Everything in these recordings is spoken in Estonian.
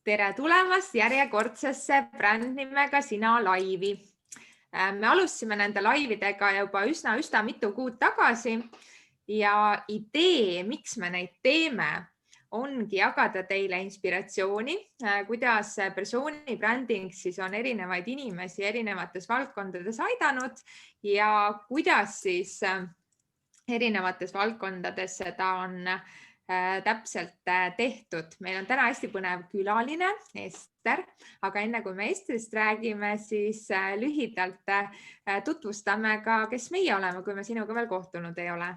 Tere tulemast järjekordsesse brändnimega Sina laivi. Me alustasime nende laividega juba üsna mitu kuud tagasi ja idee, miks me neid teeme, ongi jagada teile inspiratsiooni, kuidas persooni bränding siis on erinevaid inimesi erinevates valdkondades aidanud ja kuidas siis erinevates valdkondades seda on täpselt tehtud. Meil on täna hästi põnev külaline, Ester, aga enne kui me Estrist räägime, siis lühidalt tutvustame ka, kes meie oleme, kui me sinuga veel kohtunud ei ole.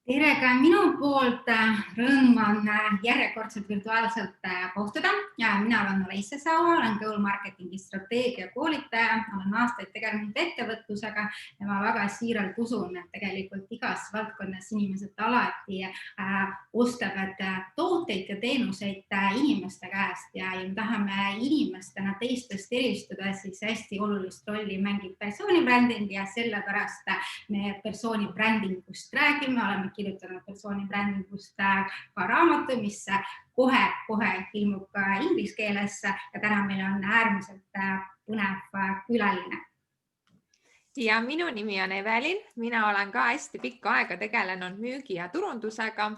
Tere ka minu poolt, rõõm on järjekordselt virtuaalselt kohtuda. Mina olen Olesja Saua, olen Goal Marketingi strateegia koolitaja, olen aastaid tegelenud ettevõtlusega ja ma väga siiralt usun, et tegelikult igas valdkonnas inimesed alati ostavad tooteid ja teenuseid inimeste käest ja me tahame inimestena teistest eristuda, siis hästi olulist rolli mängib persooni bränding ja sellepärast me persooni brändingust räägime, oleme kirjutanud persooni brändingust ka raamatu, mis kohe ilmub ka inglise keeles ja täna meil on äärmiselt põnev külaline. Ja minu nimi on Evelin, mina olen ka hästi pikka aega tegelenud müügi ja turundusega.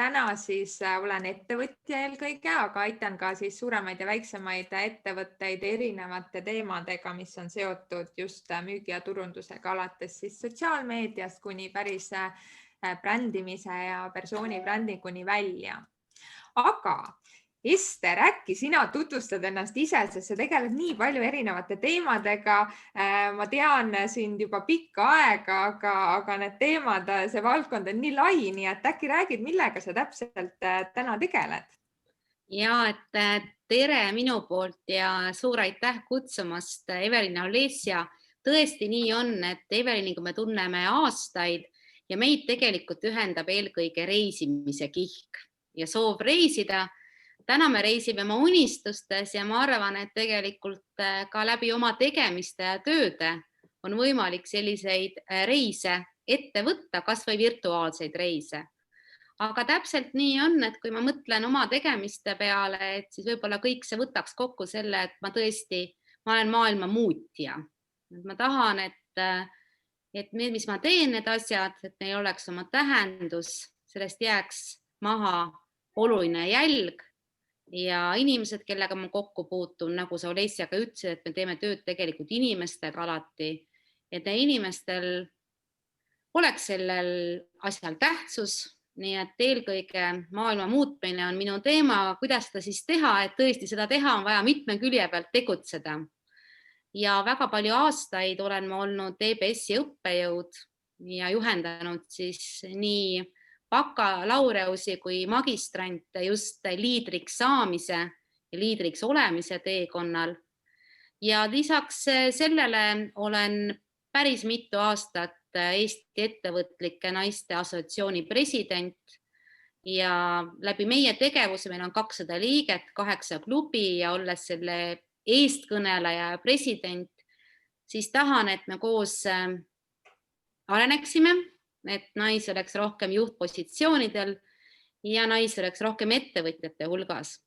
Täna siis olen ettevõtja eelkõige, aga aitan ka siis suuremaid ja väiksemaid ettevõtteid erinevate teemadega, mis on seotud just müügi ja turundusega, alates siis sotsiaalmeediast kuni päris brändimise ja persooni brändinguni välja. Aga Ester, äkki sina tutvustad ennast ise, sest sa tegeled nii palju erinevate teemadega. Ma tean sind juba pikka aega, aga need teemad, see valdkond on nii lai, nii et äkki räägid, millega sa täpselt täna tegeled? Ja, et tere minu poolt ja suur aitäh kutsumast, Evelin ja Olesja. Tõesti nii on, et Eveliniga me tunneme aastaid ja meid tegelikult ühendab eelkõige reisimise kihk ja soov reisida. Täna me reisime oma unistustes ja ma arvan, et tegelikult ka läbi oma tegemiste ja tööde on võimalik selliseid reise ette võtta, kas või virtuaalseid reise. Aga täpselt nii on, et kui ma mõtlen oma tegemiste peale, et siis võib-olla kõik see võtaks kokku selle, et ma olen maailma muutja. Ma tahan, et need, mis ma teen, need asjad, et neil oleks oma tähendus, sellest jääks maha oluline jälg ja inimesed, kellega ma kokku puutun, nagu sa Olesjaga ütlesid, et me teeme tööd tegelikult inimestega alati, et inimestel oleks sellel asjal tähtsus, nii et eelkõige maailma muutmine on minu teema, kuidas seda siis teha, et tõesti seda teha on vaja mitme külje pealt tegutseda. Ja väga palju aastaid olen ma olnud EBS-i õppejõud ja juhendanud siis nii bakalaureuse kui magistrante just liidriks saamise ja liidriks olemise teekonnal. Ja lisaks sellele olen päris mitu aastat Eesti ettevõtlike naiste assotsiatsiooni president ja läbi meie tegevuse meil on 200 liiget, 8 klubi ja olles selle eestkõneleja ja president, siis tahan, et me koos areneksime, et naisi oleks rohkem juhtpositsioonidel ja naisi oleks rohkem ettevõtjate hulgas.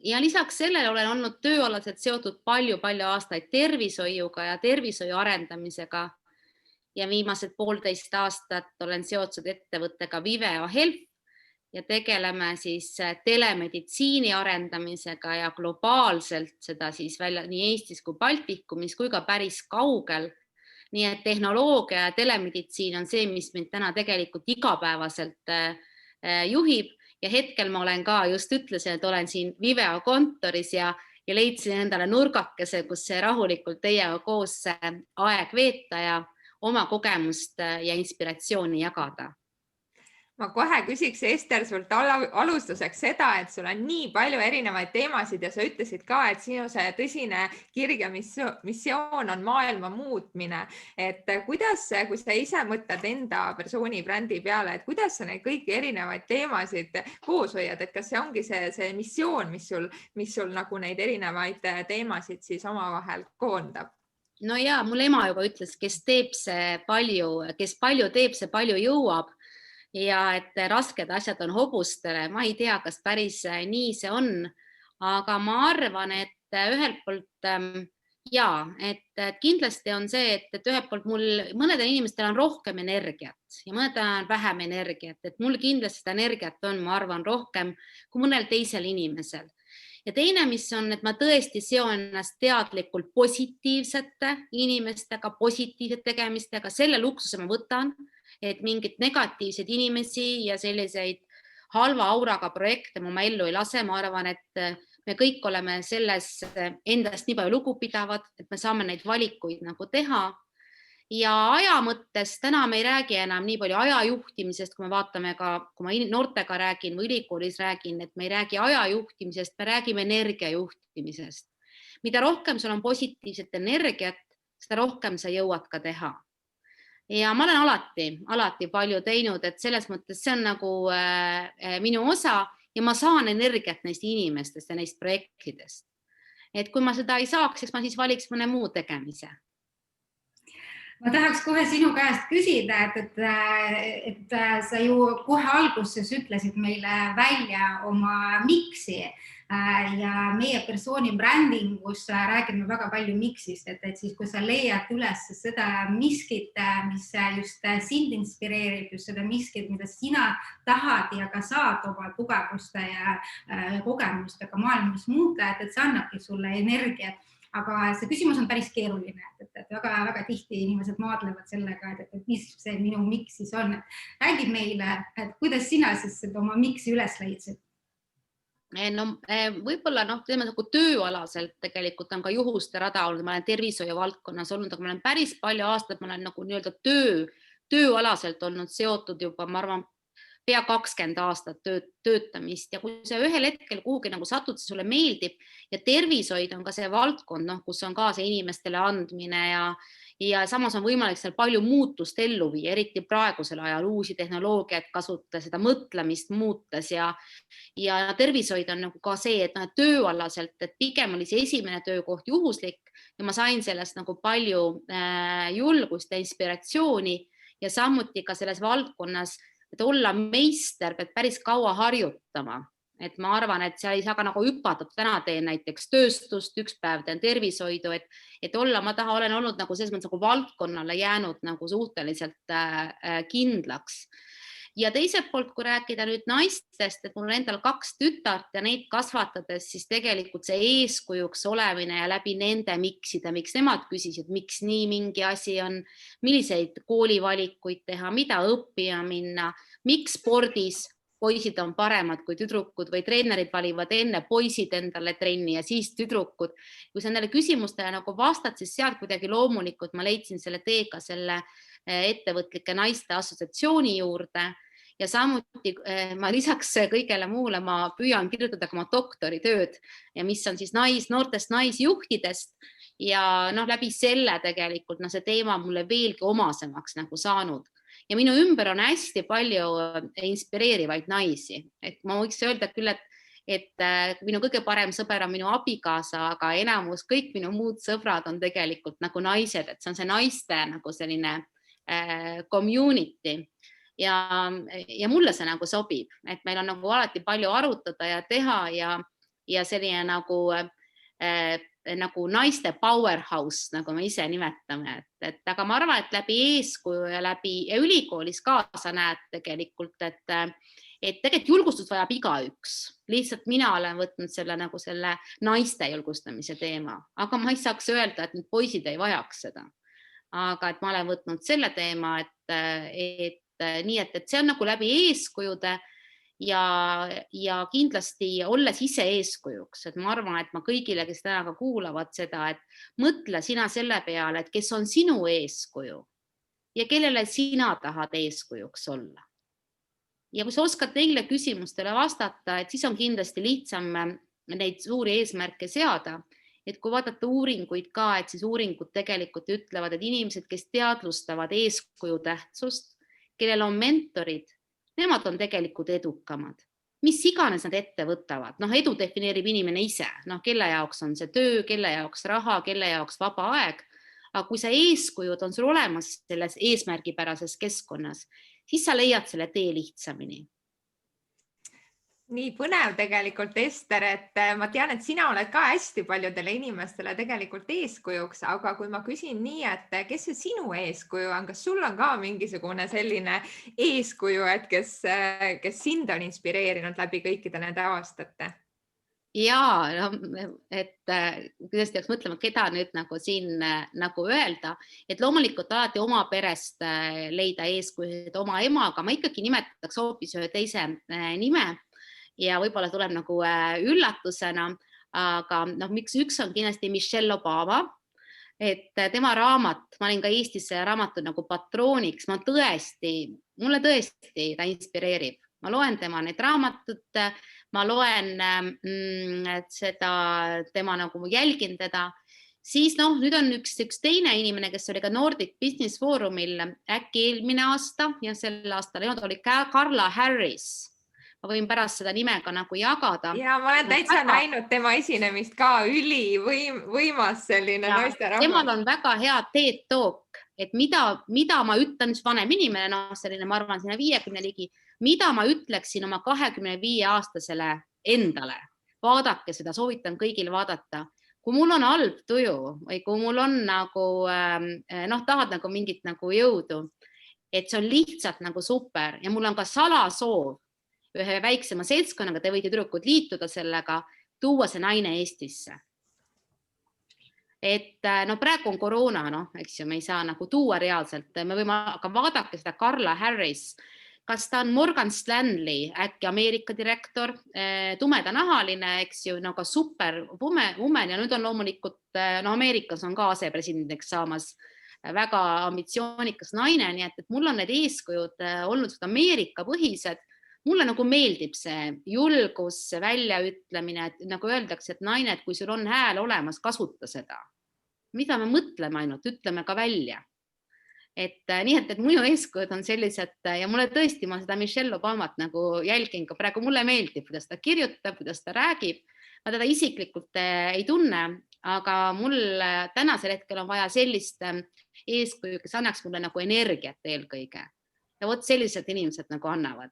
Ja lisaks sellele olen olnud tööalaselt seotud palju aastaid tervishoiuga ja tervishoiu arendamisega ja viimased 1,5 aastat olen seotud ettevõttega Viveo Health ja tegeleme siis telemeditsiini arendamisega ja globaalselt seda siis välja nii Eestis kui Baltikumis kui ka päris kaugel. Nii et tehnoloogia ja telemeditsiin on see, mis mind täna tegelikult igapäevaselt juhib ja hetkel ma olen ka just ütlesin, et olen siin Viveo kontoris ja leidsin endale nurgakese, kus rahulikult teiega koos aeg veeta ja oma kogemust ja inspiratsiooni jagada. Ma kohe küsiks, Ester, sult alustuseks seda, et sul on nii palju erinevaid teemasid ja sa ütlesid ka, et sinu see tõsine kirg ja missioon on maailma muutmine. Et kuidas, kui sa ise mõtled enda persooni brändi peale, et kuidas sa neid kõiki erinevaid teemasid koos hoiad, et kas see ongi see missioon, mis sul nagu neid erinevaid teemasid siis omavahel koondab? No ja, mul ema juba ütles, kes palju teeb, see palju jõuab. Ja et rasked asjad on hobustele, ma ei tea, kas päris nii see on, aga ma arvan, et ühelt poolt et kindlasti on see, et ühelt poolt mõnedel inimestel on rohkem energiat ja mõnedel on vähem energiat, et mul kindlasti seda energiat on, ma arvan, rohkem kui mõnel teisel inimesel. Ja teine, mis on, et ma tõesti seon ennast teadlikult positiivsete inimestega, positiivsete tegemistega, selle luksuse ma võtan, et mingid negatiivseid inimesi ja selliseid halva auraga projekte ma ellu ei lase. Ma arvan, et me kõik oleme selles endast nii palju lugupidavad, et me saame neid valikuid nagu teha. Ja aja mõttes täna me ei räägi enam nii palju aja juhtimisest, kui me vaatame ka, kui ma noortega räägin või ülikoolis räägin, et me ei räägi aja juhtimisest, me räägime energia juhtimisest. Mida rohkem sul on positiivset energiat, seda rohkem sa jõuad ka teha. Ja ma olen alati palju teinud, et selles mõttes see on nagu minu osa ja ma saan energiat neist inimestest ja neist projektidest. Et kui ma seda ei saaks, siis ma siis valiks mõne muu tegemise. Ma tahaks kohe sinu käest küsida, et sa ju kohe alguses ütlesid meile välja oma miksi ja meie persooni brändingus räägime väga palju miksist, et siis kui sa leiad üles seda miskit, mis just sind inspireerib, just seda miskit, mida sina tahad ja ka saad oma tugevuste ja kogemustega maailmas muuta, et see annabki sulle energiat. Aga see küsimus on päris keeruline, et väga tihti inimesed maadlevad sellega, et mis see minu miks siis on. Räägi meile, et kuidas sina siis oma miksi üles leidsid? No, võib-olla nagu tööalaselt tegelikult on ka juhuste rada olnud, ma olen tervishoiu valdkonnas olnud, aga ma olen päris palju aastaid, ma olen nagu nii-öelda tööalaselt olnud seotud juba, ma arvan, pea 20 aastat töötamist ja kui sa ühel hetkel kuhugi nagu satud, see sulle meeldib ja tervishoid on ka see valdkond, kus on ka see inimestele andmine ja samas on võimalik seal palju muutust ellu viia, eriti praegusel ajal uusi tehnoloogiaid kasutada, seda mõtlemist muutes ja tervishoid on nagu ka see, et tööalaselt, et pigem oli see esimene töökoht juhuslik ja ma sain sellest nagu palju julgust ja inspiratsiooni ja samuti ka selles valdkonnas et olla meister, pead päris kaua harjutama. Et ma arvan, et seal ei saa ka nagu hüpata, täna teen näiteks tööstust, üks päev teen tervishoidu, et olla, ma olen olnud nagu selles mõttes nagu valdkonnale jäänud nagu suhteliselt kindlaks. Ja teiselt poolt, kui rääkida nüüd naistest, et mul on endal 2 tütart ja neid kasvatades, siis tegelikult see eeskujuks olemine ja läbi nende miksida, miks nemad küsisid, miks nii mingi asi on, milliseid koolivalikuid teha, mida õppima minna, miks spordis poisid on paremad kui tüdrukud või treenerid valivad enne poisid endale trenni ja siis tüdrukud. Kui sa nendele küsimustele nagu vastad, siis sealt kuidagi loomulikult ma leidsin selle teega selle ettevõtlike naiste assotsiatsiooni juurde ja samuti ma lisaks kõigele muule ma püüan kirjutada ka oma doktoritööd ja mis on siis noortest naisjuhtidest ja läbi selle tegelikult see teema mulle veelgi omasemaks nagu saanud ja minu ümber on hästi palju inspireerivaid naisi, et ma võiks öelda küll, et minu kõige parem sõber on minu abikaasa, aga enamus kõik minu muud sõbrad on tegelikult nagu naised, et see on see naiste nagu selline community ja mulle see nagu sobib, et meil on nagu alati palju arutada ja teha ja selline nagu naiste powerhouse, nagu me ise nimetame, et aga ma arvan, et läbi eeskuju ja ülikoolis kaasa näed tegelikult, et tegelikult julgustust vajab igaüks, lihtsalt mina olen võtnud selle nagu selle naiste julgustamise teema, aga ma ei saaks öelda, et nüüd poisid ei vajaks seda. Aga et ma olen võtnud selle teema, et see on nagu läbi eeskujude ja kindlasti olles ise eeskujuks, et ma arvan, et ma kõigile, kes täna ka kuulavad seda, et mõtle sina selle peale, et kes on sinu eeskuju ja kellele sina tahad eeskujuks olla. Ja kui sa oskad neile küsimustele vastata, et siis on kindlasti lihtsam neid suuri eesmärke seada. Et kui vaadata uuringuid ka, et siis uuringud tegelikult ütlevad, et inimesed, kes teadlustavad eeskuju tähtsust, kellel on mentorid, nemad on tegelikult edukamad. Mis iganes nad ette võtavad, edu defineerib inimene ise, kelle jaoks on see töö, kelle jaoks raha, kelle jaoks vaba aeg, aga kui sa eeskujud on sul olemas selles eesmärgipärases keskkonnas, siis sa leiad selle tee lihtsamini. Nii põnev tegelikult, Ester, et ma tean, et sina oled ka hästi paljudele inimestele tegelikult eeskujuks, aga kui ma küsin nii, et kes see sinu eeskuju on, kas sul on ka mingisugune selline eeskuju, et kes sind on inspireerinud läbi kõikide nende aastate? Ja, et kuidas peaks mõtlema, keda nüüd nagu siin nagu öelda, et loomulikult alati oma perest leida eeskujusid oma emaga, ma ikkagi nimetaks hoopis ühe teise nime ja võib-olla tuleb nagu üllatusena, aga miks üks on kindlasti Michelle Obama, et tema raamat, ma olin ka Eestis raamatu nagu patrooniks, mulle tõesti ta inspireerib. Ma loen tema need raamatut, ma loen tema nagu jälgin teda, siis nüüd on üks teine inimene, kes oli ka Nordic Business Forumil äkki eelmine aasta ja sel aastal oli Carla Harris. Ma võin pärast seda nimega nagu jagada. Ja ma olen täitsa näinud tema esinemist ka, võimas selline naisterahvas. Temal on väga hea TED Talk, et mida ma ütlen, vanem inimene, selline, ma arvan, sinna 50 ligi, mida ma ütleksin oma 25-aastasele endale. Vaadake seda, soovitan kõigil vaadata. Kui mul on halb tuju või kui mul on nagu, tahad nagu mingit nagu jõudu, et see on lihtsalt nagu super ja mul on ka salasoov ühe väiksema seltskonnaga, te võite tüdrukud liituda sellega, tuua see naine Eestisse. Et praegu on koroona, eks ju, me ei saa nagu tuua reaalselt, me võime aga vaadake seda Carla Harris, kas ta on Morgan Stanley, äkki Ameerika direktor, tumedanahaline, eks ju, ka super woman ja nüüd on loomulikult, Ameerikas on ka asepresidendiks saamas väga ambitsioonikas naine, nii et mul on need eeskujud olnud Ameerika põhised. Mulle nagu meeldib see julgus, see väljaütlemine, et nagu öeldakse, et naine, et kui sul on hääl olemas, kasuta seda. Mida me mõtleme ainult, ütleme ka välja. Nii et minu eeskujud on sellised ja mulle tõesti, ma seda Michelle Obamat nagu jälgin ka praegu, mulle meeldib, kuidas ta kirjutab, kuidas ta räägib. Ma teda isiklikult ei tunne, aga mul tänasel hetkel on vaja sellist eeskuju, kes annaks mulle nagu energiat eelkõige. Ja vot sellised inimesed nagu annavad.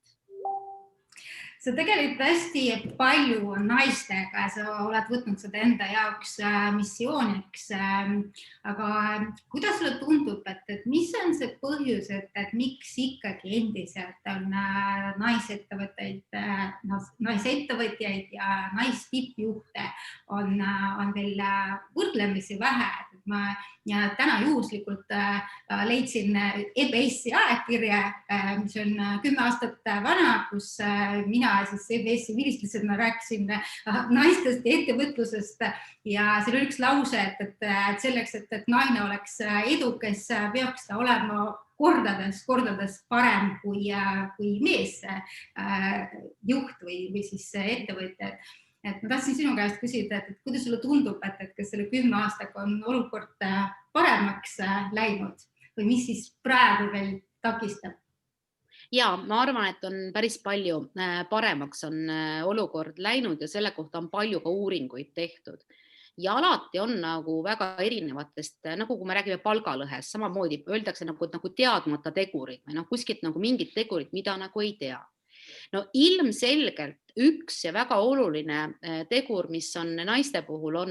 Sa tegelikult hästi palju naistega, sa oled võtnud seda enda jaoks missiooniks, aga kuidas sulle tundub, et mis on see põhjus, et miks ikkagi endiselt on naisettevõtjaid ja naistippjuhte on veel võrdlemisi vähe. Ma täna juhuslikult leidsin EBS-i ajakirja, mis on 10 aastat vana, kus mina siis EBS-i vilistlisena rääkisin naistest ja ettevõtlusest ja seal oli üks lause, et selleks, et naine oleks edukas, peaks ta olema kordades parem kui mees juht või siis ettevõtja. Et ma tahtsin sinu käest küsida, et kuidas sulle tundub, et kas selle 10 aastaga on olukord paremaks läinud või mis siis praegu veel takistab? Ja ma arvan, et on päris palju paremaks on olukord läinud ja selle kohta on palju ka uuringuid tehtud. Ja alati on nagu väga erinevatest, nagu kui me räägime palgalõhest, samamoodi öeldakse nagu teadmata tegurid või kuskilt nagu mingid tegurid, mida nagu ei tea. No ilmselgelt üks ja väga oluline tegur, mis on naiste puhul, on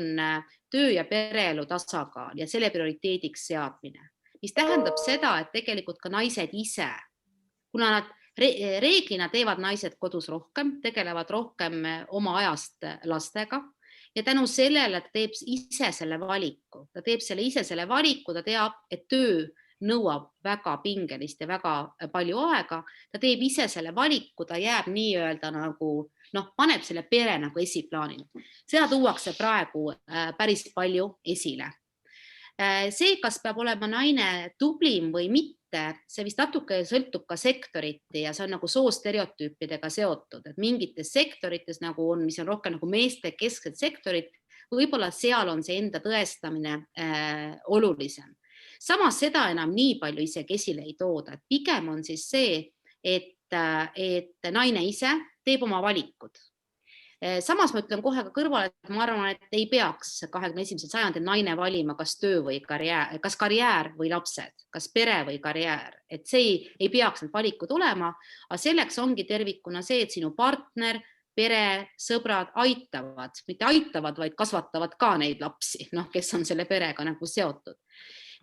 töö ja pereelu tasakaal ja selle prioriteediks seadmine. Mis tähendab seda, et tegelikult ka naised ise, kuna nad reeglina teevad naised kodus rohkem, tegelevad rohkem oma ajast lastega ja tänu sellele ta teeb ise selle valiku. Ta teeb ise selle valiku, ta teab, et töö nõuab väga pingelist ja väga palju aega, ta teeb ise selle valiku, ta jääb nii-öelda nagu, paneb selle pere nagu esiplaanile. Seda tuuakse praegu päris palju esile. See, kas peab olema naine tublim või mitte, see vist natuke sõltub ka sektoriti ja see on nagu soostereotüüpidega seotud, et mingites sektorites nagu on, mis on rohkem nagu meeste kesksed sektorid, võib-olla seal on see enda tõestamine olulisem. Samas seda enam nii palju isegi esile ei tooda, et pigem on siis see, et naine ise teeb oma valikud. Samas ma ütlen kohe ka kõrvale, et ma arvan, et ei peaks 21. sajandil naine valima kas töö või karjäär, kas karjäär või lapsed, kas pere või karjäär. Et see ei peaks need valikud olema, aga selleks ongi tervikuna see, et sinu partner, peresõbrad aitavad, mitte aitavad, vaid kasvatavad ka neid lapsi, kes on selle perega nagu seotud.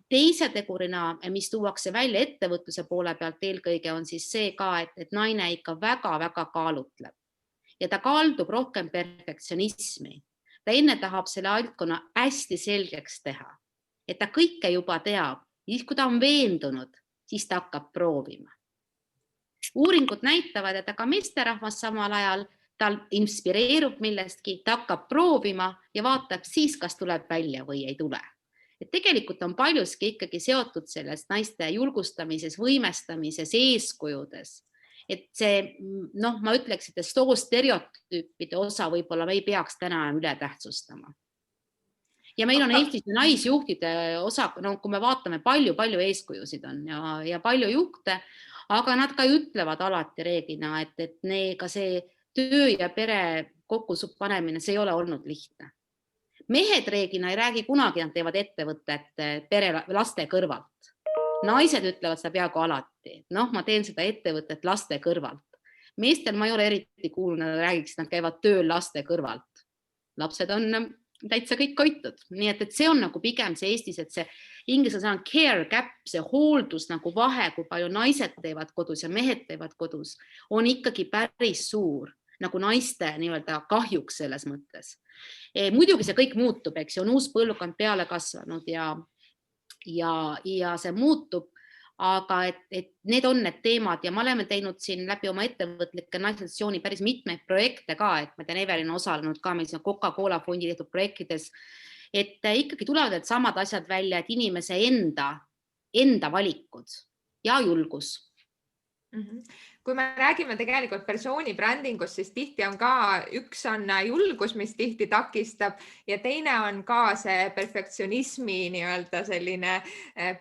Teise tegurina, mis tuuakse välja ettevõtluse poole pealt eelkõige, on siis see ka, et naine ikka väga-väga kaalutleb ja ta kaldub rohkem perfektsionismi. Ta enne tahab selle valdkonna hästi selgeks teha, et ta kõike juba teab. Siis, kui ta on veendunud, siis ta hakkab proovima. Uuringud näitavad, et aga meesterahvas samal ajal tal inspireerub millestki, ta hakkab proovima ja vaatab siis, kas tuleb välja või ei tule. Et tegelikult on paljuski ikkagi seotud sellest naiste julgustamises, võimestamises, eeskujudes. Et see, ma ütleks, et soostereotüüpide osa võib-olla me ei peaks täna üle tähtsustama. Ja meil on Eestis naisjuhtide osa, kui me vaatame, palju eeskujusid on ja palju juhte, aga nad ka ütlevad alati reeglina, et ka see töö ja pere kokku panemine, see ei ole olnud lihtne. Mehed reeglina ei räägi kunagi, nad teevad ettevõtet laste kõrvalt. Naised ütlevad seda peaaegu alati. Ma teen seda ettevõtet laste kõrvalt. Meestel ma ei ole eriti kuulnud, nad räägiks, nad käivad tööl laste kõrvalt. Lapsed on täitsa kõik hoitud. Nii et see on nagu pigem see Eestis, et see inglise sõna care gap, see hooldus nagu vahe, kui palju naised teevad kodus ja mehed teevad kodus, on ikkagi päris suur, nagu naiste nii-öelda kahjuks selles mõttes. Muidugi see kõik muutub, eks ju, on uus põlvkond peale kasvanud ja see muutub, aga et need on need teemad ja me oleme teinud siin läbi oma ettevõtlike naisesessiooni päris mitmeid projekte ka, et ma tean, Evelin osalenud ka meil Coca-Cola fondi tehtud projektides, et ikkagi tulevad need samad asjad välja, et inimese enda valikud ja julgus. Kui me räägime tegelikult persooni brändingust, siis tihti on ka, üks on julgus, mis tihti takistab ja teine on ka see perfektsionismi nii-öelda selline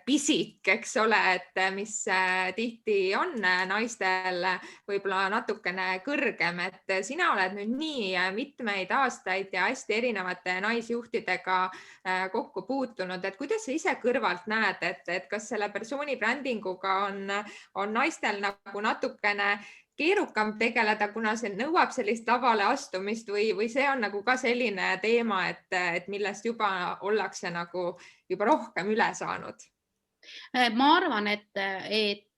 pisik, eks ole, et mis tihti on naistel võib-olla natukene kõrgem, et sina oled nüüd nii mitmeid aastaid ja hästi erinevate naisjuhtidega kokku puutunud, et kuidas sa ise kõrvalt näed, et kas selle persooni brändinguga on naistel nagu natukene keerukam tegeleda, kuna see nõuab sellist lavale astumist või see on nagu ka selline teema, et millest juba ollakse nagu juba rohkem üle saanud? Ma arvan, et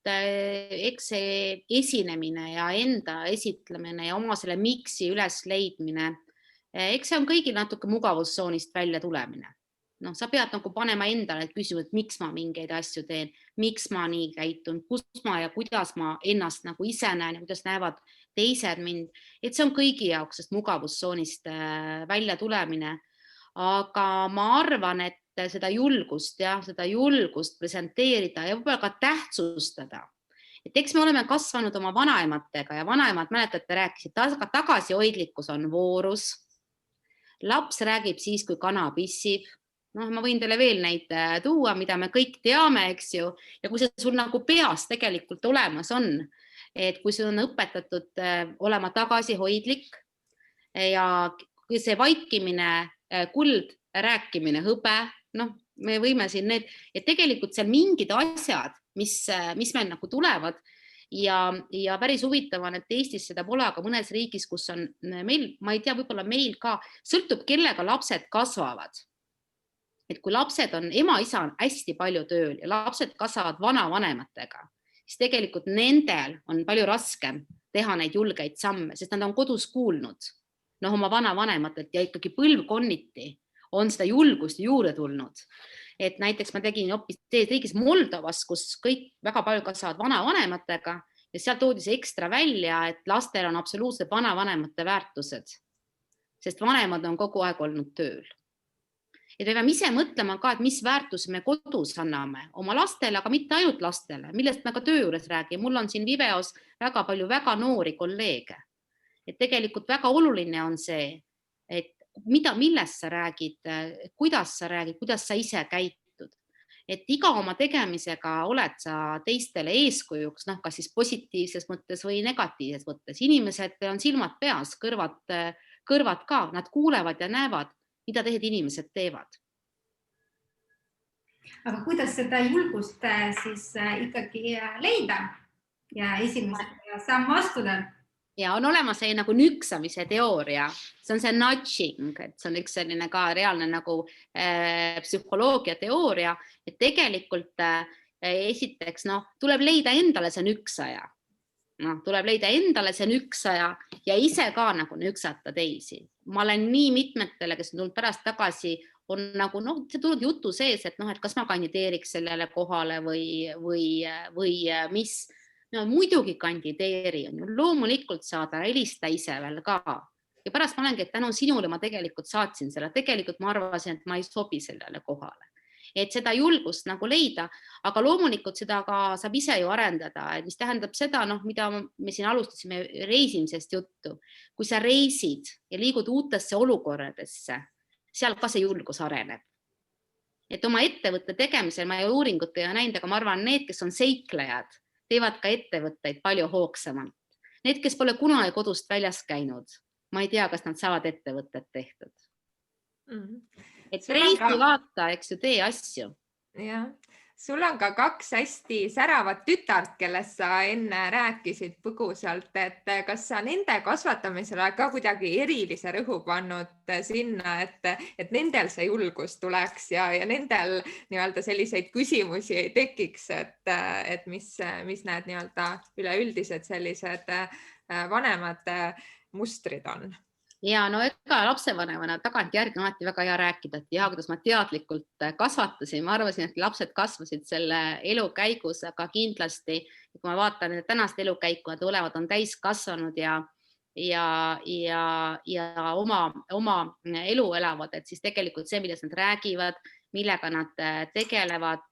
eks see esinemine ja enda esitlemine ja oma selle miksi üles leidmine, eks see on kõigil natuke mugavustsoonist välja tulemine. Sa pead nagu panema endale küsimus, et miks ma mingeid asju teen, miks ma nii käitun, kus ma ja kuidas ma ennast nagu ise näen ja kuidas näevad teised mind. Et see on kõigi jaoks sest mugavustsoonist välja tulemine. Aga ma arvan, et seda julgust presenteerida ja võib-olla ka tähtsustada. Et eks me oleme kasvanud oma vanaematega ja vanaemad, mäletate, rääkisid, tagasihoidlikkus on voorus. Laps räägib siis, kui kana pissib. Ma võin teile veel neid tuua, mida me kõik teame, eks ju, ja kui see sul nagu peas tegelikult olemas on, et kui sul on õpetatud olema tagasihoidlik ja see vaikimine, kuld, rääkimine, hõbe, me võime siin need, et tegelikult seal mingid asjad, mis meil nagu tulevad ja päris huvitav on, et Eestis seda pole, aga mõnes riigis, kus on meil, ma ei tea, võib-olla meil ka, sõltub, kellega lapsed kasvavad. Et kui lapsed on, ema-isa on hästi palju tööl ja lapsed kasvavad vanavanematega, siis tegelikult nendel on palju raskem teha neid julgeid samme, sest nad on kodus kuulnud oma vanavanematelt ja ikkagi põlvkonniti on seda julgust juurde tulnud. Et näiteks ma tegin hoopis riigis Moldovas, kus kõik väga palju kasvavad vanavanematega ja seal toodi see ekstra välja, et lastel on absoluutselt vanavanemate väärtused, sest vanemad on kogu aeg olnud tööl. Et me peame ise mõtlema ka, et mis väärtus me kodus anname oma lastele, aga mitte ainult lastele, millest me ka töö juures räägime. Mul on siin videos väga palju väga noori kolleege. Et tegelikult väga oluline on see, et millest sa räägid, kuidas sa ise käitud. Et iga oma tegemisega oled sa teistele eeskujuks, kas siis positiivses mõttes või negatiivses mõttes. Inimesed on silmad peas, kõrvad ka, nad kuulevad ja näevad, mida teised inimesed teevad. Aga kuidas seda julgust siis ikkagi leida ja esimesed samm astuda? Ja on olemas see nagu nüksamise teooria, see on see nudging, et see on üks selline ka reaalne nagu psühholoogia teooria, et tegelikult esiteks tuleb leida endale see nüksaja. Tuleb leida endale see nüksaja ja ise ka nagu nüksata teisi. Ma olen nii mitmetele, kes on tulnud pärast tagasi, on nagu see tulnud jutu sees, et et kas ma kandideeriks sellele kohale või mis. Muidugi kandideeri on ju, loomulikult saada, helista ise veel ka. Ja pärast ma olengi, et tänu sinule ma tegelikult saatsin selle, tegelikult ma arvasin, et ma ei sobi sellele kohale. Et seda julgust nagu leida, aga loomulikult seda ka saab ise ju arendada, mis tähendab seda, mida me siin alustasime reisimisest juttu. Kui sa reisid ja liigud uutesse olukorradesse, seal ka see julgus areneb. Et oma ettevõtte tegemisel, ma ei uuringut ei näinud, aga ma arvan, need, kes on seiklejad, teevad ka ettevõtteid palju hoogsamalt. Need, kes pole kunagi kodust väljas käinud, ma ei tea, kas nad saavad ettevõtted tehtud. Et reisi vaata, eks ju, tee asju. Jah. Sul on ka 2 hästi säravat tütart, kellest sa enne rääkisid põgusalt, et kas sa nende kasvatamisele ka kuidagi erilise rõhu pannud sinna, et nendel see julgus tuleks ja nendel nii-öelda selliseid küsimusi ei tekiks, et mis need nii-öelda üleüldised sellised vanemad mustrid on? Ja ega lapsevanemana tagantjärgi on alati väga hea rääkida, et kuidas ma teadlikult kasvatasin. Ma arvasin, et lapsed kasvasid selle elu käigus, aga kindlasti, kui ma vaatan tänast elukäiku, nad olevat on täis kasvanud ja oma elu elavad, et siis tegelikult see, millest nad räägivad, millega nad tegelevad,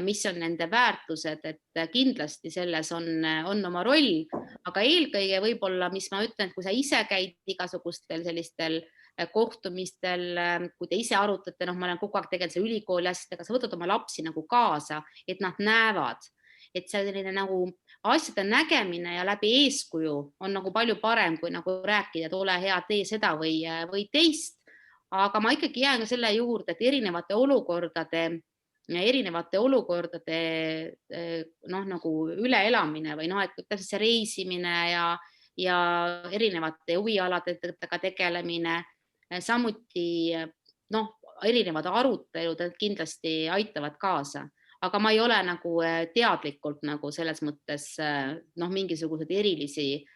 mis on nende väärtused, et kindlasti selles on oma roll, aga eelkõige võib-olla, mis ma ütlen, et kui sa ise käid igasugustel sellistel kohtumistel, kui te ise arutate, ma olen kogu aeg tegelikult ülikooli asjadega, sa võtad oma lapsi nagu kaasa, et nad näevad, et selline nagu asjade nägemine ja läbi eeskuju on nagu palju parem, kui nagu rääkida, et ole hea, tee seda või teist, aga ma ikkagi jään selle juurde, et erinevate olukordade nagu üleelamine või et see reisimine ja erinevate huvialadega tegelemine, samuti erinevad arutelud kindlasti aitavad kaasa, aga ma ei ole nagu teadlikult nagu selles mõttes mingisugused erilisi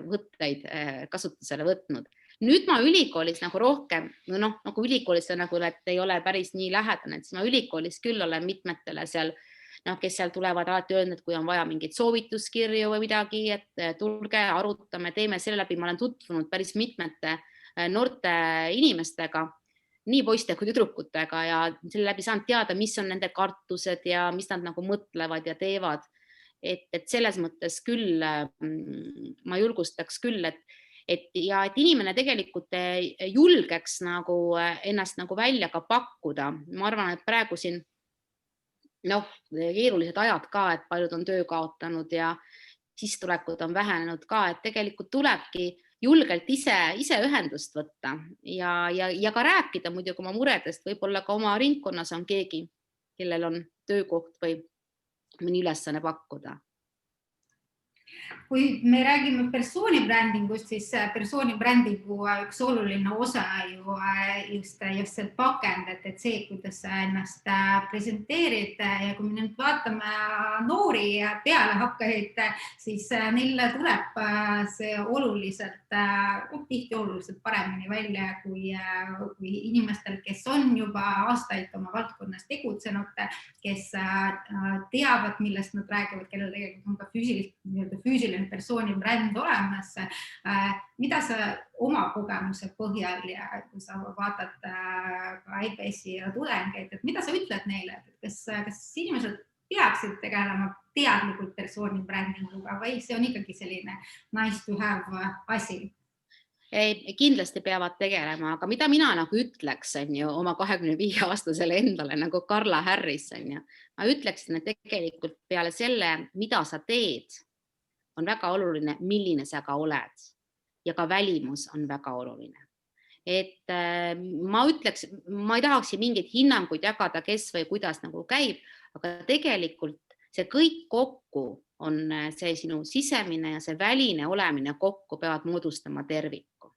võtteid kasutusele võtnud. Nüüd ma ülikoolis nagu rohkem, nagu ülikoolis on nagu, et ei ole päris nii lähedane, et siis ma ülikoolis küll olen mitmetele seal, kes seal tulevad alati öelnud, et kui on vaja mingit soovituskirju või midagi, et tulge, arutame, teeme selle läbi. Ma olen tutvunud päris mitmete noorte inimestega, nii poiste kui tüdrukutega ja selle läbi saan teada, mis on nende kartused ja mis nad nagu mõtlevad ja teevad. Et selles mõttes küll ma julgustaks küll, et inimene tegelikult julgeks nagu ennast nagu välja ka pakkuda. Ma arvan, et praegu siin keerulised ajad ka, et paljud on töö kaotanud ja sissetulekud on vähenenud ka, et tegelikult tulebki julgelt ise ühendust võtta ja ka rääkida muidugi oma muredest, võib-olla ka oma ringkonnas on keegi, kellel on töökoht või mõni ülesanne pakkuda. Kui me räägime persoonibrändingust, siis persoonibrändingu üks oluline osa ju just see pakend, et see, kuidas sa ennast presenteerid ja kui me nüüd vaatame noori pealehakkajaid, siis neile tuleb see tihti oluliselt paremini välja kui inimestel, kes on juba aastaid oma valdkonnas tegutsenud, kes teavad, millest nad räägivad, kellel tegelikult on ka füüsiline persoonibränd olemas. Mida sa oma kogemuse põhjal ja kui sa vaatad ka IPS-i tudengeid, et mida sa ütled neile, et kas inimesed peaksid tegelema teadlikult persoonibrändinguga või see on ikkagi selline nice to have asi? Kindlasti peavad tegelema, aga mida mina nagu ütleks oma 25-aastasele endale nagu Carla Harris, ma ütleksin, et tegelikult peale selle, mida sa teed, on väga oluline, milline sa ka oled ja ka välimus on väga oluline. Et ma ütleks, ma ei tahaks mingeid hinnanguid jagada, kes või kuidas nagu käib, aga tegelikult see kõik kokku on see sinu sisemine ja see väline olemine kokku peavad moodustama terviku.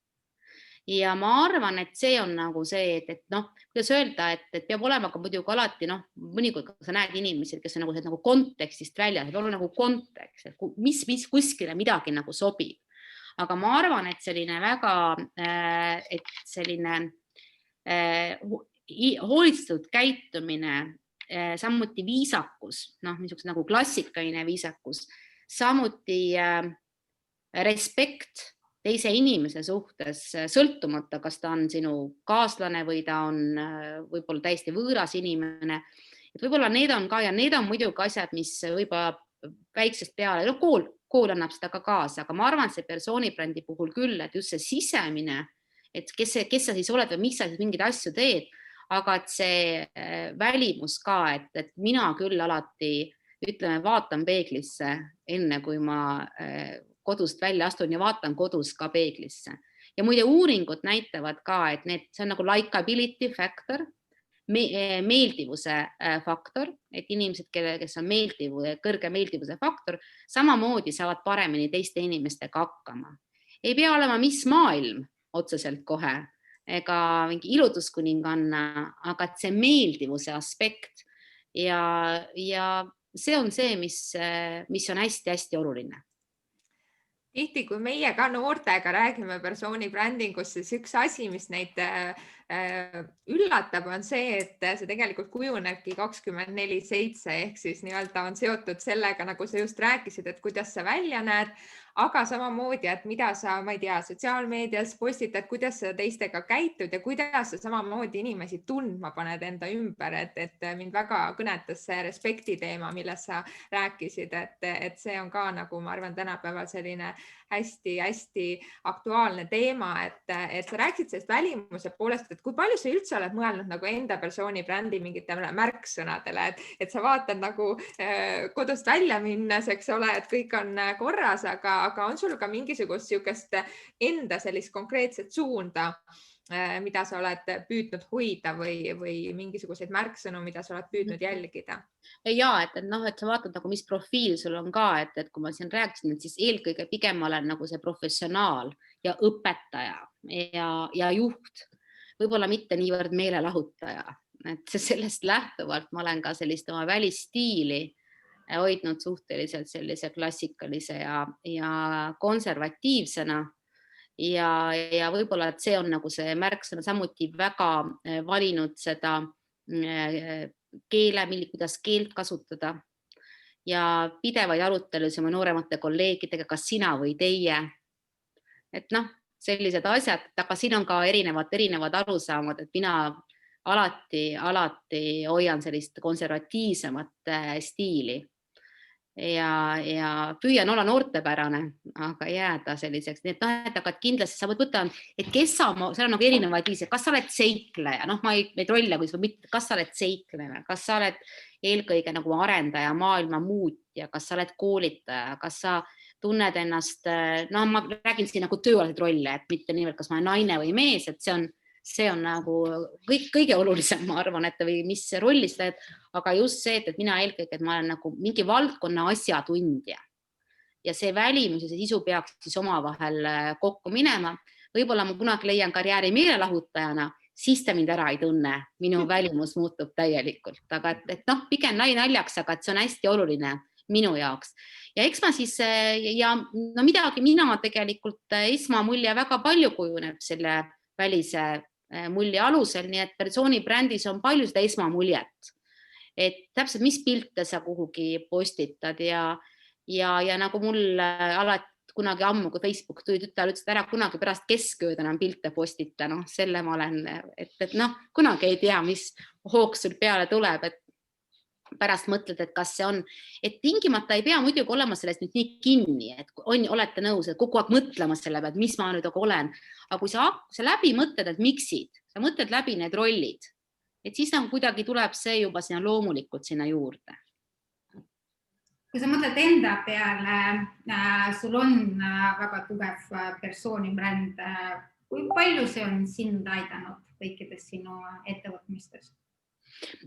Ja ma arvan, et see on nagu see, et noh, kuidas öelda, et peab olema ka muidugi alati, noh, mõnikord sa näed inimesed, kes on nagu kontekstist väljas, peab olema nagu kontekst, et mis kuskile midagi nagu sobib. Aga ma arvan, et selline hoolitsetud käitumine, samuti viisakus, noh, niisugune nagu klassikaline viisakus, samuti respekt teise inimese suhtes, sõltumata, kas ta on sinu kaaslane või ta on võib-olla täiesti võõras inimene. Et võib-olla need on ka ja need on muidugi asjad, mis võib-olla väiksest peale, no kool annab seda ka kaasa, aga ma arvan, see persoonibrändi puhul küll, et just see sisemine, et kes sa siis oled või miks sa siis mingeid asju teed, aga et see välimus ka, et mina küll alati, ütleme, vaatan peeglisse enne, kui ma kodust välja astun ja vaatan kodus ka peeglisse. Ja muide uuringud näitavad ka, et see on nagu likability factor, meeldivuse faktor, et inimesed, kes on kõrge meeldivuse faktor, samamoodi saavad paremini teiste inimestega hakkama. Ei pea olema mis maailm otseselt kohe, ega mingi ilutuskuninganna, aga see meeldivuse aspekt ja see on see, mis on hästi-hästi oluline. Tihti, kui meie ka noortega räägime persoonibrändingust, siis üks asi, mis neid üllatab, on see, et see tegelikult kujunebki 24/7 ehk siis nii-öelda on seotud sellega, nagu sa just rääkisid, et kuidas sa välja näed, aga samamoodi, et mida sa, ma ei tea, sotsiaalmeedias postitad, kuidas sa teistega käitud ja kuidas sa samamoodi inimesi tundma paned enda ümber, et mind väga kõnetas see respekti teema, millest sa rääkisid, et see on ka nagu, ma arvan, tänapäeval selline hästi-hästi aktuaalne teema, et sa rääkisid sellest välimuse poolest, et kui palju sa üldse oled mõelnud nagu enda persoonibrändi mingitele märksõnadele, et sa vaatad nagu kodust välja minnes, eks ole, et kõik on korras, aga on sul ka mingisugust niisugust enda sellist konkreetset suunda, mida sa oled püüdnud hoida või mingisuguseid märksõnu, mida sa oled püüdnud jälgida? Ja, et sa vaatad nagu, mis profiil sul on ka, et kui ma siin rääkisin, et siis eelkõige pigem olen nagu see professionaal ja õpetaja ja juht, võib-olla mitte niivõrd meelelahutaja, et sellest lähtuvalt ma olen ka sellist oma välistiili hoidnud suhteliselt sellise klassikalise ja konservatiivsena ja võib-olla, et see on nagu see märksõna, samuti väga valinud seda keele, kuidas keelt kasutada ja pidevaid arutelusid oma nooremate kolleegidega, kas sina või teie. Et sellised asjad, aga siin on ka erinevad arusaamad, et mina alati hoian sellist konservatiivsemat stiili ja püüan olla noortepärane, aga jääda selliseks. Nii et aga kindlasti sa võid võtta, et kes seal on nagu erinevaid viise, kas sa oled seikleja, ma ei trolla, kas sa oled seikleja, kas sa oled eelkõige nagu arendaja, maailma muutja, kas sa oled koolitaja, kas sa tunned ennast, ma räägin siin nagu tööalaseid rolle, et mitte niivõrd, kas ma olen naine või mees, et see on nagu kõige olulisem, ma arvan, et või mis rolli sa teed, aga just see, et mina eelkõige, et ma olen nagu mingi valdkonna asjatundja ja see välimus ja see sisu peaks siis omavahel kokku minema. Võib-olla ma kunagi leian karjääri meelelahutajana, siis ta mind ära ei tunne, minu välimus muutub täielikult, aga et pigem naljaks, aga et see on hästi oluline minu jaoks. Ja eks ma siis, midagi mina tegelikult esmamulje väga palju kujuneb selle välise mulje alusel, nii et persoonibrändis on palju seda esmamuljet, et täpselt mis pilte sa kuhugi postitad ja nagu mul alati kunagi ammu, kui Facebook tuli, tütar ütles, et ära kunagi pärast keskööd enam pilte postita, selle ma olen, et kunagi ei tea, mis hoog sul peale tuleb, et pärast mõtled, et kas see on, et tingimata ei pea muidugi olema sellest nüüd nii kinni, et olete nõus, et kogu aeg mõtlema selle pealt, mis ma nüüd olen, aga kui sa läbi mõtled, et miksid, sa mõtled läbi need rollid, et siis kuidagi tuleb see juba sinna loomulikult sinna juurde. Kui sa mõtled enda peale, sul on väga tugev persoonibränd, kui palju see on sind aidanud kõikides sinu ettevõtmistes?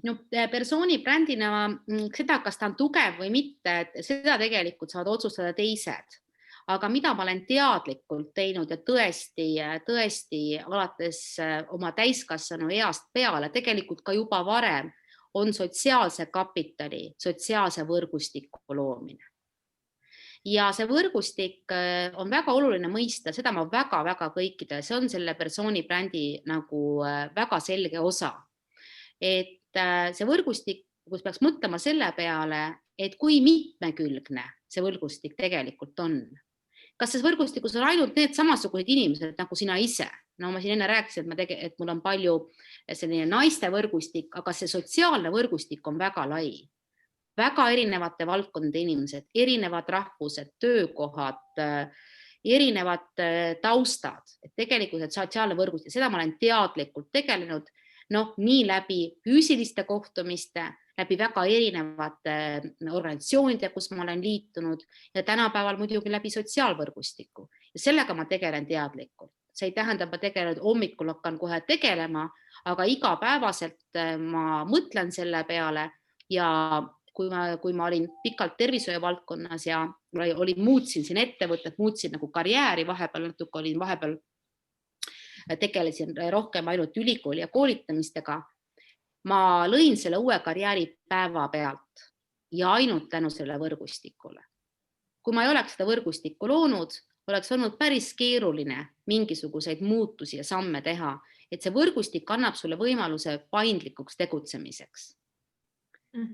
No, persooni brändina seda, kas ta on tugev või mitte, seda tegelikult saavad otsustada teised. Aga mida ma olen teadlikult teinud ja tõesti alates oma täiskasvanu east peale, tegelikult ka juba varem, on sotsiaalse kapitali, sotsiaalse võrgustiku loomine. Ja see võrgustik on väga oluline mõista, seda ma väga kõikidele, see on selle persooni brändi nagu väga selge osa. Et see võrgustik, kus peaks mõtlema selle peale, et kui mitmekülgne see võrgustik tegelikult on. Kas see võrgustikus on ainult need samasugused inimesed nagu sina ise? No ma siin enne rääkisin, et mul on palju selline naiste võrgustik, aga see sotsiaalne võrgustik on väga lai. Väga erinevate valdkondade inimesed, erinevad rahvused, töökohad, erinevad taustad. Et tegelikult see sotsiaalne võrgustik, seda ma olen teadlikult tegelenud, nii läbi füüsiliste kohtumiste, läbi väga erinevate organisatsioonide, kus ma olen liitunud ja tänapäeval muidugi läbi sotsiaalvõrgustiku. Ja sellega ma tegelen teadlikult. See ei tähenda, ma tegelen, hommikul hakkan kohe tegelema, aga igapäevaselt ma mõtlen selle peale ja kui ma olin pikalt tervishoiu valdkonnas ja muutsin siin ettevõtet, muutsin nagu karjääri vahepeal, tegelesin rohkem ainult ülikooli ja koolitamistega. Ma lõin selle uue karjääri päeva pealt ja ainult tänu selle võrgustikule. Kui ma ei oleks seda võrgustikku loonud, oleks olnud päris keeruline mingisuguseid muutusi ja samme teha, et see võrgustik annab sulle võimaluse paindlikuks tegutsemiseks.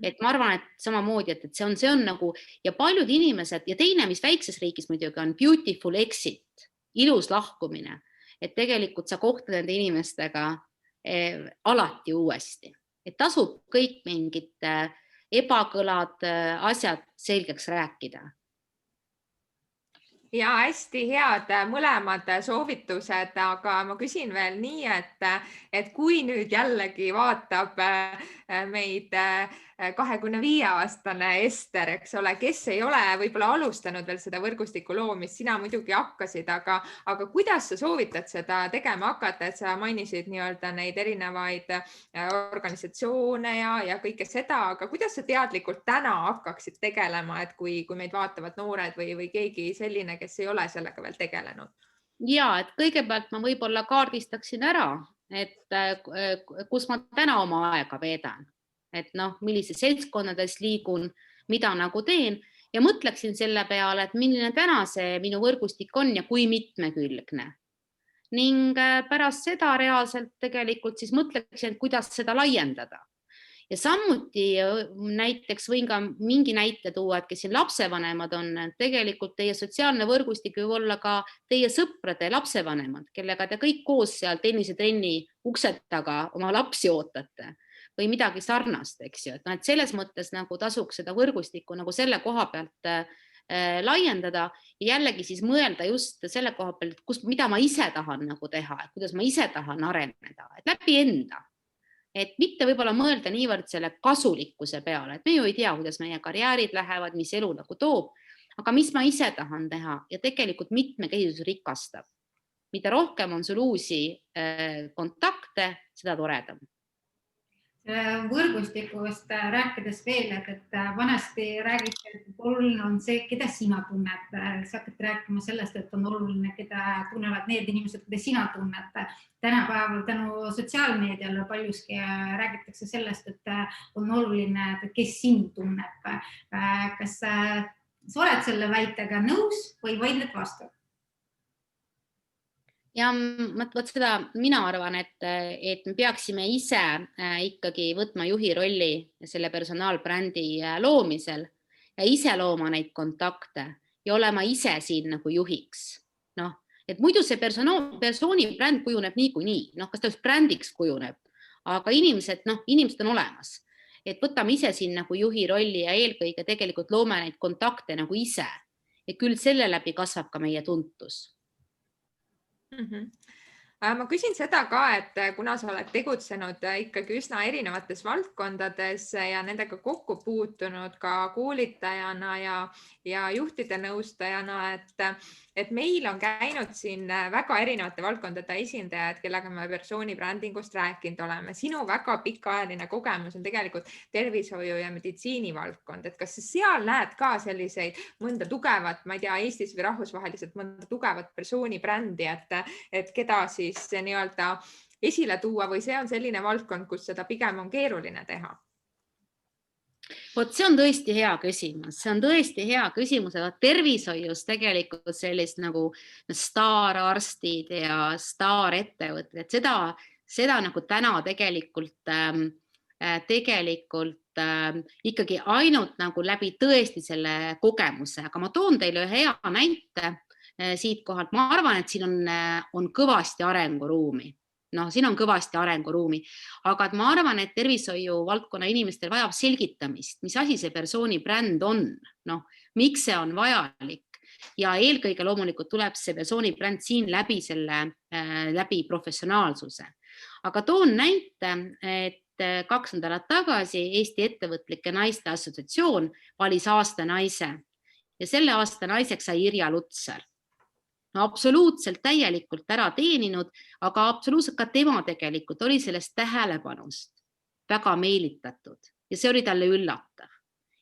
Et ma arvan, et samamoodi, et see on nagu ja paljud inimesed ja teine, mis väikses riigis muidugi on beautiful exit, ilus lahkumine, et tegelikult sa kohtad nende inimestega alati uuesti, et tasub kõik mingid ebakõlad asjad selgeks rääkida. Ja hästi head mõlemad soovitused, aga ma küsin veel nii, et kui nüüd jällegi vaatab meid 25-aastane Ester, eks ole, kes ei ole võib-olla alustanud veel seda võrgustiku loomist, sina muidugi hakkasid, aga kuidas sa soovitad seda tegema hakata, et sa mainisid nii-öelda neid erinevaid organisatsioone ja kõike seda, aga kuidas sa teadlikult täna hakkaksid tegelema, et kui meid vaatavad noored või keegi selline, kes ei ole sellega veel tegelenud? Ja, et kõigepealt ma võib-olla kaardistaksin ära, et kus ma täna oma aega veedan. Et millises seltskonnades liigun, mida nagu teen ja mõtleksin selle peale, et milline täna see minu võrgustik on ja kui mitmekülgne. Ning pärast seda reaalselt tegelikult siis mõtleksin, kuidas seda laiendada. Ja samuti näiteks võin ka mingi näite tuua, et kes siin lapsevanemad on, tegelikult teie sotsiaalne võrgustik võib olla ka teie sõprade lapsevanemad, kellega te kõik koos seal tennisetrenni ukset taga oma lapsi ootate või midagi sarnast, eks ju. Et selles mõttes nagu tasuks seda võrgustikku nagu selle koha pealt laiendada ja jällegi siis mõelda just selle koha pealt, mida ma ise tahan nagu teha, kuidas ma ise tahan areneda, et läbi enda. Et mitte võib-olla mõelda niivõrd selle kasulikkuse peale, et me ju ei tea, kuidas meie karjäärid lähevad, mis elu nagu toob, aga mis ma ise tahan teha ja tegelikult mitmekesisus rikastab. Mida rohkem on sul uusi kontakte, seda toredam. Võrgustikust rääkides veel, et vanasti räägiti, et oluline on see, keda sina tunned. Sa hakkad rääkima sellest, et on oluline, keda tunnevad need inimesed, keda sina tunned. Tänapäeval tänu sotsiaalmeediale paljuski räägitakse sellest, et on oluline, et kes sind tunneb. Kas sa oled selle väitega nõus või vaidled vastu? Ja seda mina arvan, et me peaksime ise ikkagi võtma juhi rolli selle personaalbrändi loomisel ja ise looma neid kontakte ja olema ise siin nagu juhiks. Et muidu see persooni bränd kujuneb niikuinii, kas ta brändiks kujuneb, aga inimesed on olemas. Et võtame ise siin nagu juhi rolli ja eelkõige tegelikult loome neid kontakte nagu ise ja küll selle läbi kasvab ka meie tuntus. Ma küsin seda ka, et kuna sa oled tegutsenud ikkagi üsna erinevates valdkondades ja nendega kokku puutunud ka koolitajana ja juhtide nõustajana, et meil on käinud siin väga erinevate valdkondade esindajad, kellega me persoonibrändingust rääkinud oleme. Sinu väga pikaajaline kogemus on tegelikult tervishoiu ja meditsiini valdkond, et kas sa seal näed ka selliseid mõnda tugevat, ma ei tea, Eestis või rahvusvaheliselt mõnda tugevat persoonibrändi, et keda siis nii-öelda esile tuua või see on selline valdkond, kus seda pigem on keeruline teha? Vot see on tõesti hea küsimus, aga tervishoius tegelikult sellist nagu staararstid ja staarettevõtted, et seda nagu täna tegelikult ikkagi ainult nagu läbi tõesti selle kogemuse, aga ma toon teile ühe hea näite siit kohalt. Ma arvan, et siin on kõvasti arenguruumi. Siin on kõvasti arenguruumi, aga ma arvan, et tervishoiu valdkonna inimestel vajab selgitamist, mis asi see persoonibränd on, miks see on vajalik ja eelkõige loomulikult tuleb see persoonibränd siin läbi professionaalsuse. Aga toon näite, et 2 nädalat tagasi Eesti Ettevõtlike Naiste Assotsiatsioon valis aasta naise ja selle aasta naiseks sai Irja Lutsar. Absoluutselt täielikult ära teeninud, aga absoluutselt ka tema tegelikult oli sellest tähelepanust väga meelitatud ja see oli talle üllatav.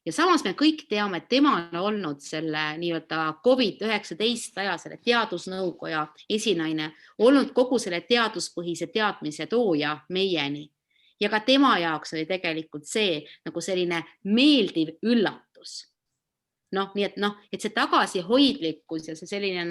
Ja samas me kõik teame, et tema on olnud selle nii-öelda COVID-19 aja selle teadusnõukoja esinaine, olnud kogu selle teaduspõhise teadmise tooja meieni. Ja ka tema jaoks oli tegelikult see nagu selline meeldiv üllatus. Nii et see tagasihoidlikkus ja see selline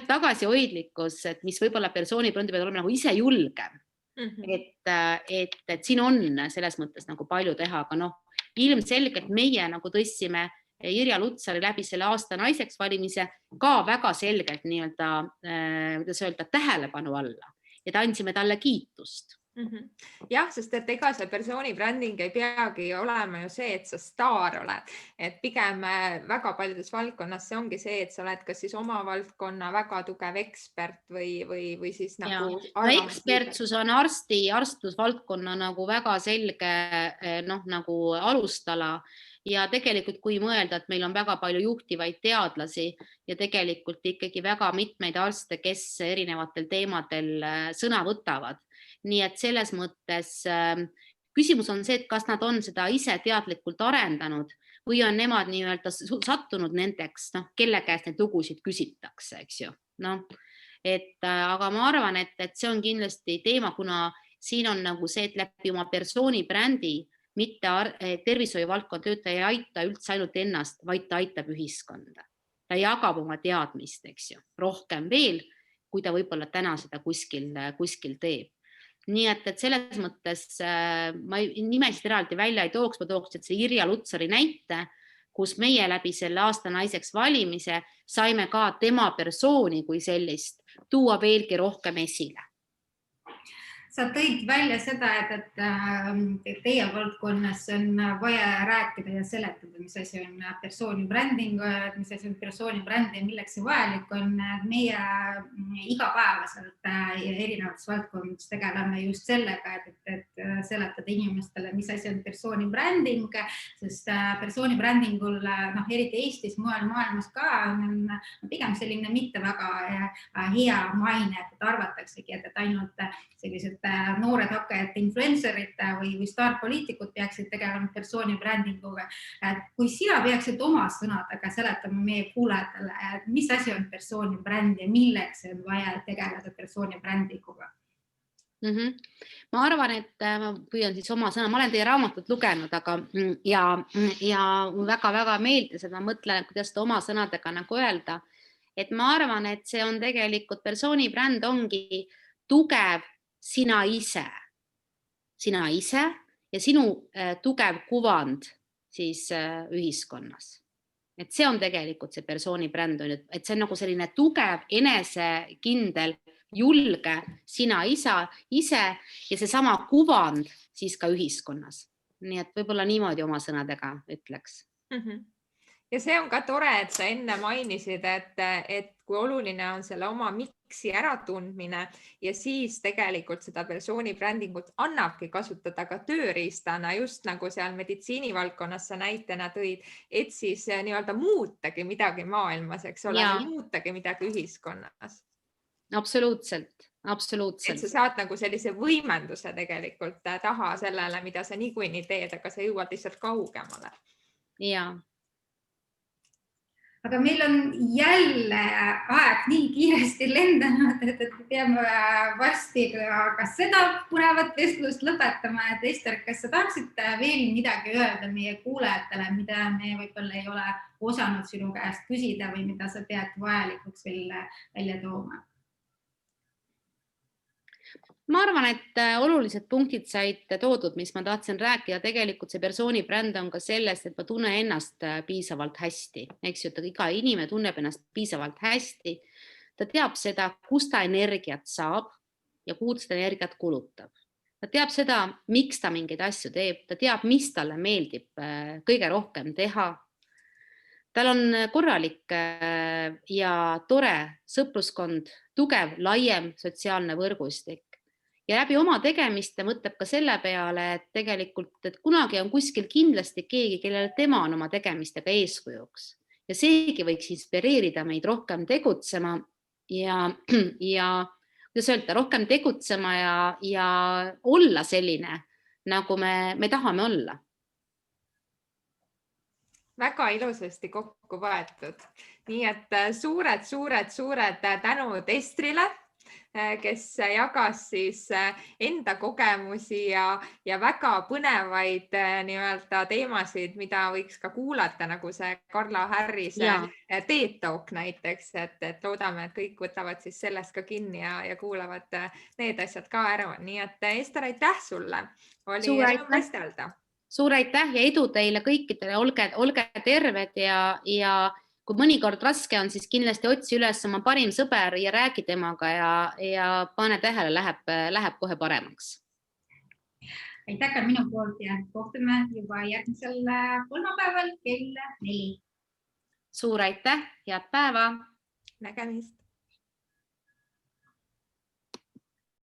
tagasihoidlikkus, et mis võib-olla persoonibrändi peab olema nagu ise julgem. Et siin on selles mõttes nagu palju teha, aga ilmselgelt meie nagu tõstsime Irja Lutsari läbi selle aasta naiseks valimise ka väga selgelt nii-öelda tähelepanu alla ja andsime talle kiitust. Jah, sest et ega see persoonibränding ei peagi olema ju see, et sa staar oled, et pigem väga paljudes valdkonnas see ongi see, et sa oled kas siis oma valdkonna väga tugev ekspert või siis nagu ekspertsus on arstlusvaldkonna nagu väga selge nagu alustala ja tegelikult kui mõelda, et meil on väga palju juhtivaid teadlasi ja tegelikult ikkagi väga mitmeid arste, kes erinevatel teemadel sõna võtavad. Nii et selles mõttes küsimus on see, et kas nad on seda ise teadlikult arendanud või on nemad nii-öelda sattunud nendeks, kelle käest neid lugusid küsitakse, eks ju. Aga ma arvan, et see on kindlasti teema, kuna siin on nagu see, et läbi oma persoonibrändi mitte tervishoiu valdkonna töötaja ei aita üldse ainult ennast, vaid ta aitab ühiskonda. Ta jagab oma teadmist, eks ju, rohkem veel, kui ta võib-olla täna seda kuskil teeb. Nii et selles mõttes ma nimesid eraldi välja ei tooks, ma tooks see Irja Lutsari näite, kus meie läbi selle aasta naiseks valimise saime ka tema persooni kui sellist tuua veelgi rohkem esile. Sa tõid välja seda, et teie valdkonnas on vaja rääkida ja seletada, mis asi on persoonibränding, mis asi on persoonibränd ja milleks see vajalik on. Meie igapäevaselt erinevates valdkondades tegeleme just sellega, et seletada inimestele, mis asi on persoonibränding, sest persoonibrändingul, eriti Eestis, mujal maailmas ka, on pigem selline mitte väga hea maine, et arvataksegi, et ainult sellised noored hakkajad influencerid või staarpoliitikud peaksid tegelema persoonibrändinguga. Kui sina peaksid oma sõnadega seletama meie kuulajatele, mis asi on persoonibränd ja milleks on vaja tegeleda persoonibrändiga? Ma arvan, et ma püüan siis oma sõna, ma olen teie raamatut lugenud, ja väga-väga meeldis, et ma mõtlen, kuidas seda oma sõnadega nagu öelda. Et ma arvan, et see on tegelikult persoonibränd ongi tugev sina ise ja sinu tugev kuvand siis ühiskonnas. Et see on tegelikult see persoonibränd, et see on nagu selline tugev, enesekindel, julge sina ise ja see sama kuvand siis ka ühiskonnas. Nii et võib-olla niimoodi oma sõnadega ütleks. Ja see on ka tore, et sa enne mainisid, et kui oluline on selle oma miksi äratundmine ja siis tegelikult seda persooni brändingut annabki kasutada ka tööriistana, just nagu seal meditsiinivaldkonnas sa näitena tõid, et siis nii-öelda muutagi midagi maailmas, eks ole, või muutagi midagi ühiskonnas. Absoluutselt, Et absoluutselt. sa saad nagu sellise võimenduse tegelikult taha sellele, mida sa niikuinii teed, aga sa jõuad lihtsalt kaugemale. Jaa. Aga meil on jälle aeg nii kiiresti lendanud, et peame varsti ka seda põnevat vestlust lõpetama. Et Ester, kas sa tahaksid veel midagi öelda meie kuulajatele, mida me võib-olla ei ole osanud sinu käest küsida või mida sa pead vajalikuks veel välja tooma? Ma arvan, et olulised punktid said toodud, mis ma tahtsin rääkida. Tegelikult see persooni bränd on ka sellest, et ma tunnen ennast piisavalt hästi. Eks ju, iga inimene tunneb ennast piisavalt hästi. Ta teab seda, kust ta energiat saab ja kuhu seda energiat kulutab. Ta teab seda, miks ta mingeid asju teeb. Ta teab, mis talle meeldib kõige rohkem teha. Tal on korralik ja tore sõpruskond, tugev, laiem sotsiaalne võrgustik. Ja läbi oma tegemiste mõtleb ka selle peale, et tegelikult, et kunagi on kuskil kindlasti keegi, kellele tema on oma tegemistega eeskujuks. Ja seegi võiks inspireerida meid rohkem tegutsema ja kuidas öelda, rohkem tegutsema ja olla selline, nagu me tahame olla. Väga ilusasti kokku võetud. Nii et suured tänud Estrile, kes jagas siis enda kogemusi ja väga põnevaid nii-öelda teemasid, mida võiks ka kuulata, nagu see Karla Harrise TED Talk näiteks, et loodame, et kõik võtavad siis sellest ka kinni ja kuulavad need asjad ka ära. Nii et Ester, aitäh sulle. Oli rõõm vestelda. Suur aitäh ja edu teile kõikidele, olge terved ja kui mõnikord raske on, siis kindlasti otsi üles oma parim sõber ja räägi temaga ja pane tähele, läheb kohe paremaks. Aitäh ka minu poolt ja kohtume juba järgmisel kolmapäeval kell 4. Suur aitäh, head päeva! Nägemist!